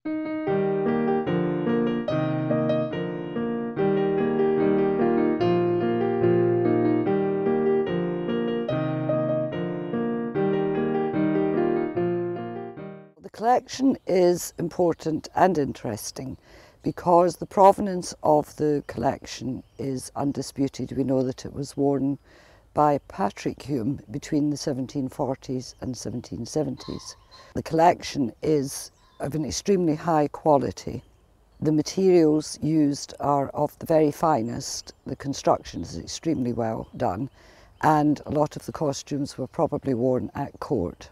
The collection is important and interesting because the provenance of the collection is undisputed. We know that it was worn by Patrick Hume between the 1740s and 1770s. The collection is of an extremely high quality. The materials used are of the very finest. The construction is extremely well done, and a lot of the costumes were probably worn at court.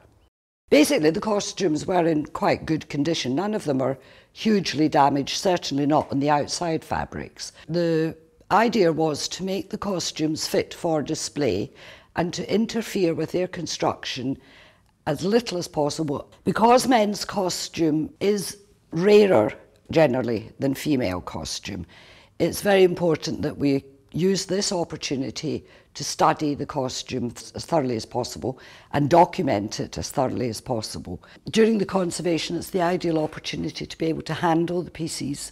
Basically, the costumes were in quite good condition. None of them are hugely damaged, certainly not on the outside fabrics. The idea was to make the costumes fit for display and to interfere with their construction as little as possible. Because men's costume is rarer generally than female costume, it's very important that we use this opportunity to study the costume as thoroughly as possible and document it as thoroughly as possible. During the conservation, it's the ideal opportunity to be able to handle the pieces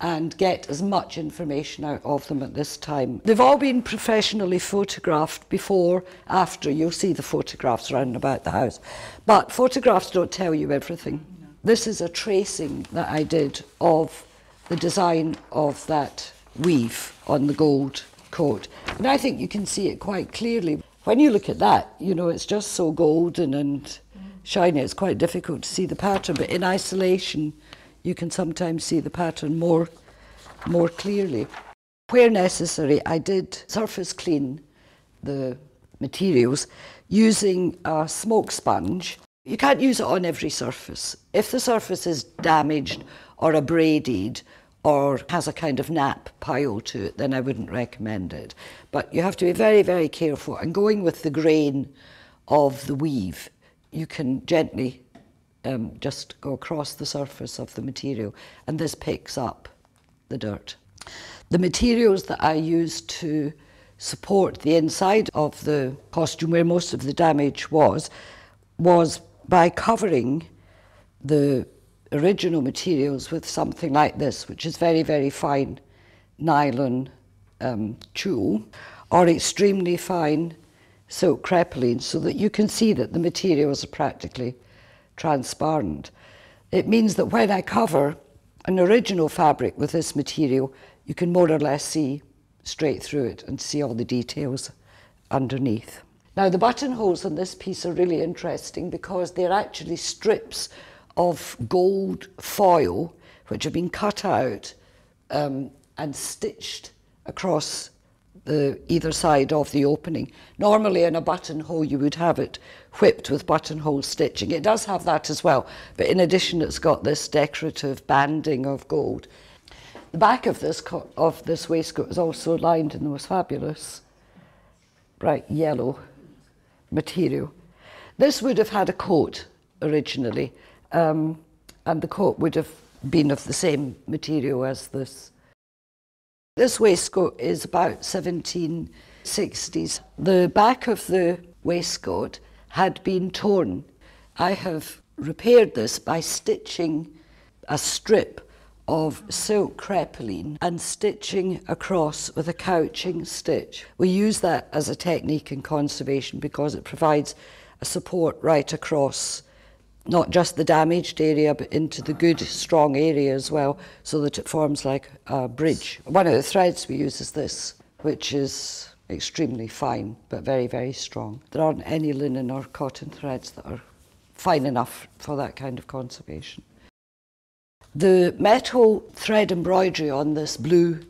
and get as much information out of them at this time. They've all been professionally photographed before, after. You'll see the photographs around about the house. But photographs don't tell you everything. No. This is a tracing that I did of the design of that weave on the gold coat. And I think you can see it quite clearly. When you look at that, you know, it's just so golden and shiny, it's quite difficult to see the pattern, but in isolation, you can sometimes see the pattern more clearly. Where necessary, I did surface clean the materials using a smoke sponge. You can't use it on every surface. If the surface is damaged or abraded or has a kind of nap pile to it, then I wouldn't recommend it. But you have to be very, very careful. And going with the grain of the weave, you can gently just go across the surface of the material, and this picks up the dirt. The materials that I used to support the inside of the costume, where most of the damage was by covering the original materials with something like this, which is very, very fine nylon tulle, or extremely fine silk crepeline, so that you can see that the materials are practically transparent. It means that when I cover an original fabric with this material, you can more or less see straight through it and see all the details underneath. Now, the buttonholes on this piece are really interesting because they're actually strips of gold foil which have been cut out and stitched across either side of the opening. Normally in a buttonhole you would have it whipped with buttonhole stitching. It does have that as well, but in addition it's got this decorative banding of gold. The back of this waistcoat is also lined in the most fabulous bright yellow material. This would have had a coat originally, and the coat would have been of the same material as this. This waistcoat is about 1760s. The back of the waistcoat had been torn. I have repaired this by stitching a strip of silk crepeline and stitching across with a couching stitch. We use that as a technique in conservation because it provides a support right across not just the damaged area, but into the good, strong area as well, so that it forms like a bridge. One of the threads we use is this, which is extremely fine, but very, very strong. There aren't any linen or cotton threads that are fine enough for that kind of conservation. The metal thread embroidery on this blue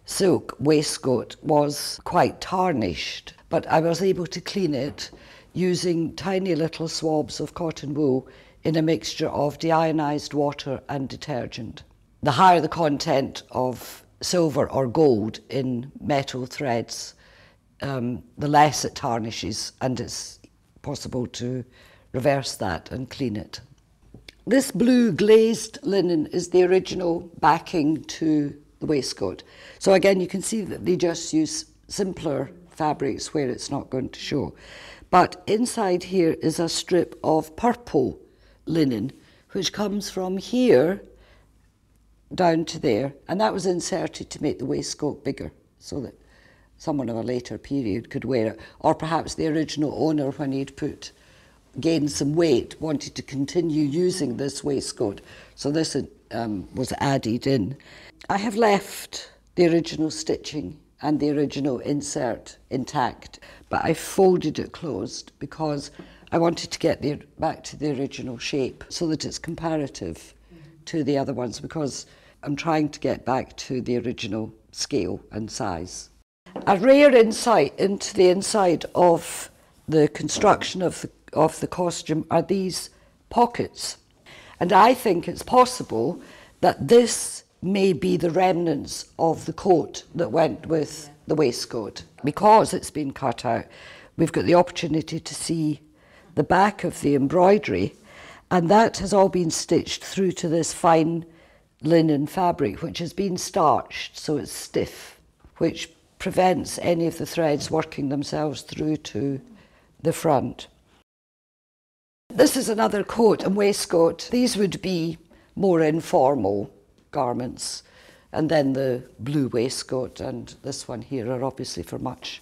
silk waistcoat was quite tarnished, but I was able to clean it using tiny little swabs of cotton wool in a mixture of deionized water and detergent. The higher the content of silver or gold in metal threads, the less it tarnishes, and it's possible to reverse that and clean it. This blue glazed linen is the original backing to the waistcoat. So again, you can see that they just use simpler fabrics where it's not going to show. But inside here is a strip of purple linen, which comes from here down to there, and that was inserted to make the waistcoat bigger so that someone of a later period could wear it, or perhaps the original owner, when he'd gained some weight, wanted to continue using this waistcoat, so this was added in. I have left the original stitching and the original insert intact, but I folded it closed because I wanted to get back to the original shape so that it's comparative to the other ones, because I'm trying to get back to the original scale and size. A rare insight into the inside of the construction of the costume are these pockets. And I think it's possible that this may be the remnants of the coat that went with the waistcoat. Because it's been cut out, we've got the opportunity to see the back of the embroidery, and that has all been stitched through to this fine linen fabric, which has been starched so it's stiff, which prevents any of the threads working themselves through to the front. This is another coat and waistcoat. These would be more informal garments, and then the blue waistcoat and this one here are obviously for much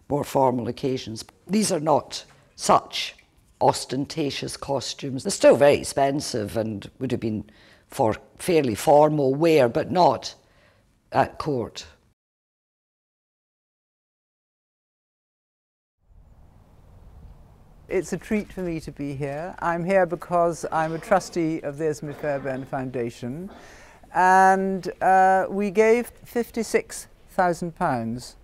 more formal occasions. These are not such ostentatious costumes. They're still very expensive and would have been for fairly formal wear, but not at court. It's a treat for me to be here. I'm here because I'm a trustee of the Esme Fairbairn Foundation, and we gave £56,000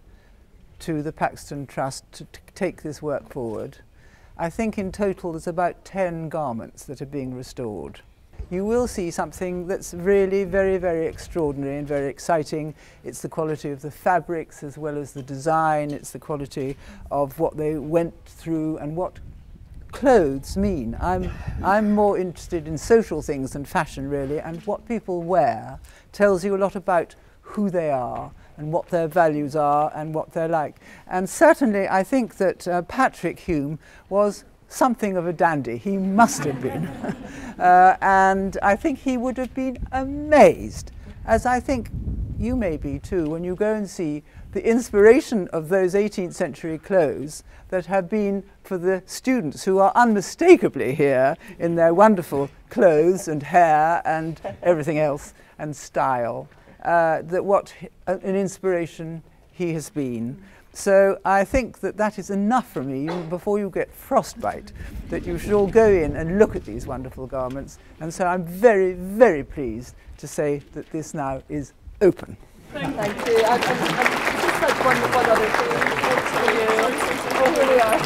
to the Paxton Trust to take this work forward. I think in total there's about 10 garments that are being restored. You will see something that's really very, very extraordinary and very exciting. It's the quality of the fabrics as well as the design. It's the quality of what they went through and what clothes mean. I'm more interested in social things than fashion, really, and what people wear tells you a lot about who they are and what their values are and what they're like. And certainly I think that Patrick Hume was something of a dandy. He must have been. And I think he would have been amazed, as I think you may be too, when you go and see the inspiration of those 18th century clothes that have been for the students who are unmistakably here in their wonderful clothes and hair and everything else and style. That what an inspiration he has been. So I think that that is enough for me, before you get frostbite, that you should all go in and look at these wonderful garments. And so I'm very, very pleased to say that this now is open. Thank you. I just had one other thing. Thanks for you. Oh, here we are.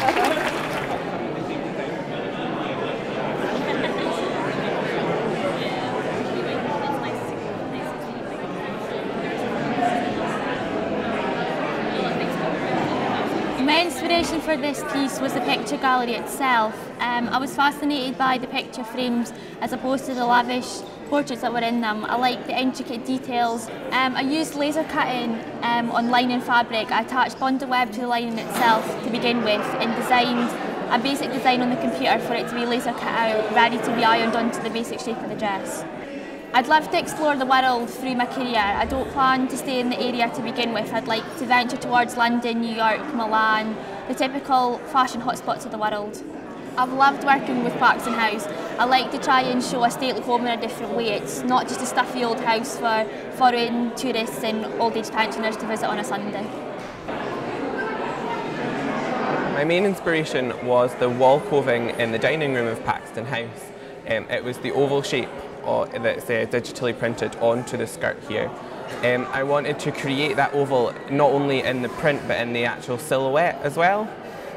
My inspiration for this piece was the picture gallery itself. I was fascinated by the picture frames as opposed to the lavish portraits that were in them. I liked the intricate details. I used laser cutting on lining fabric. I attached bundle web to the lining itself to begin with and designed a basic design on the computer for it to be laser cut out, ready to be ironed onto the basic shape of the dress. I'd love to explore the world through my career. I don't plan to stay in the area to begin with. I'd like to venture towards London, New York, Milan, the typical fashion hotspots of the world. I've loved working with Paxton House. I like to try and show a stately home in a different way. It's not just a stuffy old house for foreign tourists and old age pensioners to visit on a Sunday. My main inspiration was the wall coving in the dining room of Paxton House. It was the oval shape that's digitally printed onto the skirt here. I wanted to create that oval not only in the print but in the actual silhouette as well.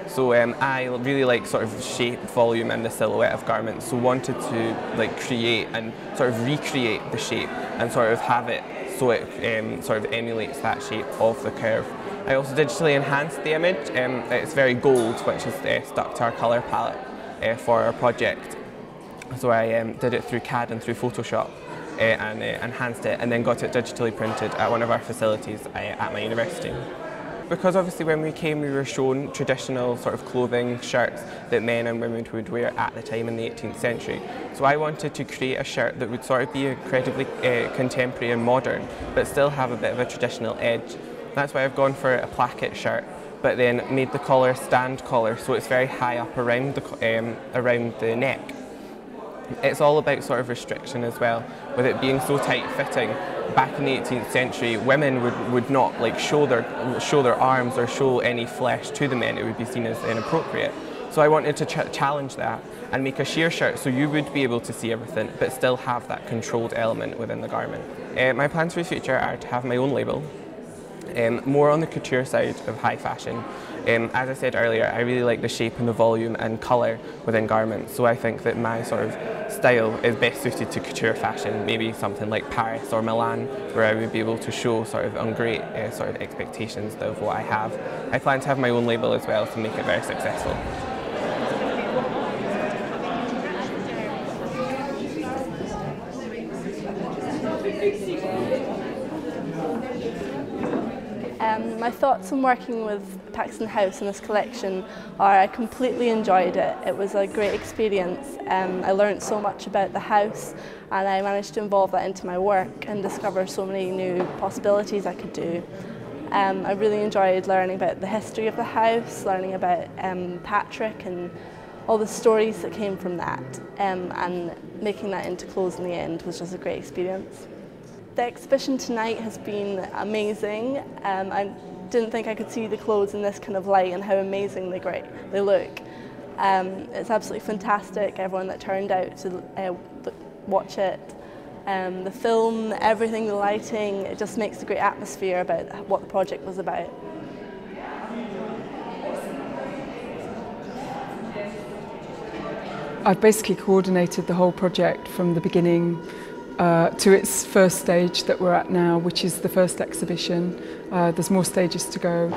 So I really like sort of shape, volume and the silhouette of garments, so wanted to create and sort of recreate the shape and sort of have it so it sort of emulates that shape of the curve. I also digitally enhanced the image. It's very gold, which is stuck to our colour palette for our project. So I did it through CAD and through Photoshop and enhanced it, and then got it digitally printed at one of our facilities at my university. Because obviously when we came we were shown traditional sort of clothing, shirts that men and women would wear at the time in the 18th century. So I wanted to create a shirt that would sort of be incredibly contemporary and modern, but still have a bit of a traditional edge. That's why I've gone for a placket shirt, but then made the collar stand collar, so it's very high up around the neck. It's all about sort of restriction as well, with it being so tight fitting. Back in the 18th century, women would not like show their arms or show any flesh to the men. It would be seen as inappropriate. So I wanted to challenge that and make a sheer shirt so you would be able to see everything, but still have that controlled element within the garment. My plans for the future are to have my own label, more on the couture side of high fashion. As I said earlier, I really like the shape and the volume and colour within garments, so I think that my sort of style is best suited to couture fashion, maybe something like Paris or Milan, where I would be able to show sort of on great sort of expectations of what I have. I plan to have my own label as well to make it very successful. My thoughts on working with Paxton House in this collection are I completely enjoyed it. It was a great experience. I learned so much about the house and I managed to involve that into my work and discover so many new possibilities I could do. I really enjoyed learning about the history of the house, learning about Patrick and all the stories that came from that, and making that into clothes in the end was just a great experience. The exhibition tonight has been amazing. I didn't think I could see the clothes in this kind of light and how amazing they look. It's absolutely fantastic, everyone that turned out to watch it. The film, everything, the lighting, it just makes a great atmosphere about what the project was about. I've basically coordinated the whole project from the beginning to its first stage that we're at now, which is the first exhibition. There's more stages to go.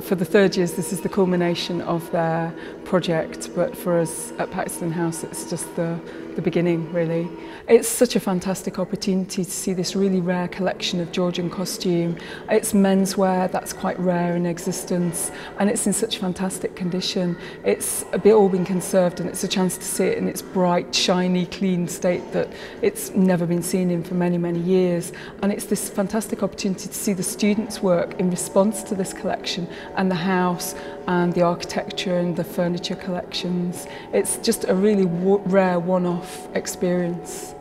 For the third years, this is the culmination of their project, but for us at Paxton House, it's just the beginning, really. It's such a fantastic opportunity to see this really rare collection of Georgian costume. It's menswear that's quite rare in existence, and it's in such fantastic condition. It's all been conserved, and it's a chance to see it in its bright, shiny, clean state that it's never been seen in for many, many years. And it's this fantastic opportunity to see the students' work in response to this collection and the house and the architecture and the furniture collections. It's just a really rare one-off experience.